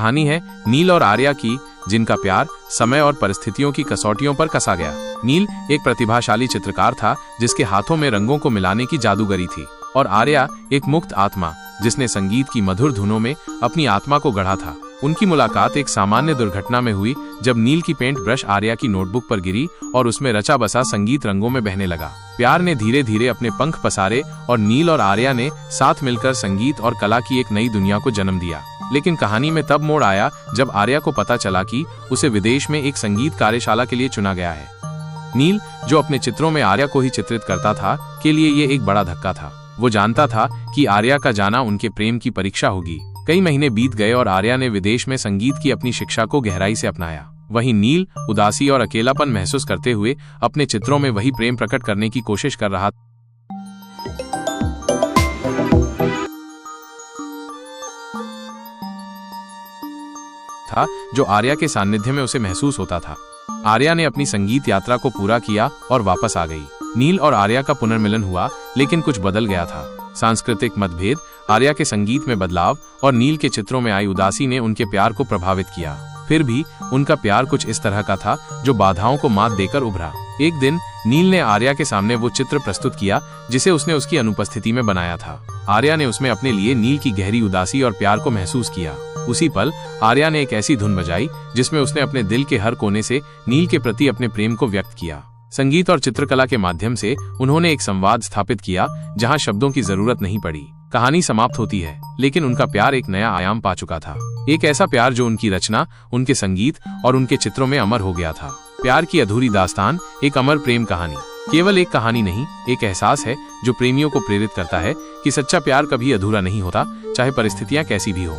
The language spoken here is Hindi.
कहानी है नील और आर्या की, जिनका प्यार समय और परिस्थितियों की कसौटियों पर कसा गया। नील एक प्रतिभाशाली चित्रकार था जिसके हाथों में रंगों को मिलाने की जादूगरी थी, और आर्या एक मुक्त आत्मा जिसने संगीत की मधुर धुनों में अपनी आत्मा को गढ़ा था। उनकी मुलाकात एक सामान्य दुर्घटना में हुई जब नील की पेंट ब्रश आर्या की नोटबुक पर गिरी और उसमें रचा बसा संगीत रंगों में बहने लगा। प्यार ने धीरे धीरे अपने पंख पसारे और नील और आर्या ने साथ मिलकर संगीत और कला की एक नई दुनिया को जन्म दिया। लेकिन कहानी में तब मोड़ आया जब आर्या को पता चला कि उसे विदेश में एक संगीत कार्यशाला के लिए चुना गया है। नील, जो अपने चित्रों में आर्या को ही चित्रित करता था, के लिए ये एक बड़ा धक्का था। वो जानता था कि आर्या का जाना उनके प्रेम की परीक्षा होगी। कई महीने बीत गए और आर्या ने विदेश में संगीत की अपनी शिक्षा को गहराई से अपनाया। वहीं नील उदासी और अकेलापन महसूस करते हुए अपने चित्रों में वही प्रेम प्रकट करने की कोशिश कर रहा था जो आर्या के सानिध्य में उसे महसूस होता था। आर्या ने अपनी संगीत यात्रा को पूरा किया और वापस आ गई। नील और आर्या का पुनर्मिलन हुआ, लेकिन कुछ बदल गया था। सांस्कृतिक मतभेद, आर्या के संगीत में बदलाव और नील के चित्रों में आई उदासी ने उनके प्यार को प्रभावित किया। फिर भी उनका प्यार कुछ इस तरह का था जो बाधाओं को मात देकर उभरा। एक दिन नील ने आर्या के सामने वो चित्र प्रस्तुत किया जिसे उसने उसकी अनुपस्थिति में बनाया था। आर्या ने उसमें अपने लिए नील की गहरी उदासी और प्यार को महसूस किया। उसी पल आर्या ने एक ऐसी धुन बजाई जिसमें उसने अपने दिल के हर कोने से नील के प्रति अपने प्रेम को व्यक्त किया। संगीत और चित्रकला के माध्यम से उन्होंने एक संवाद स्थापित किया जहां शब्दों की जरूरत नहीं पड़ी। कहानी समाप्त होती है, लेकिन उनका प्यार एक नया आयाम पा चुका था। एक ऐसा प्यार जो उनकी रचना, उनके संगीत और उनके चित्रों में अमर हो गया था। प्यार की अधूरी दास्तान, एक अमर प्रेम कहानी। केवल एक कहानी नहीं, एक एहसास है जो प्रेमियों को प्रेरित करता है कि सच्चा प्यार कभी अधूरा नहीं होता, चाहे परिस्थितियां कैसी भी हो।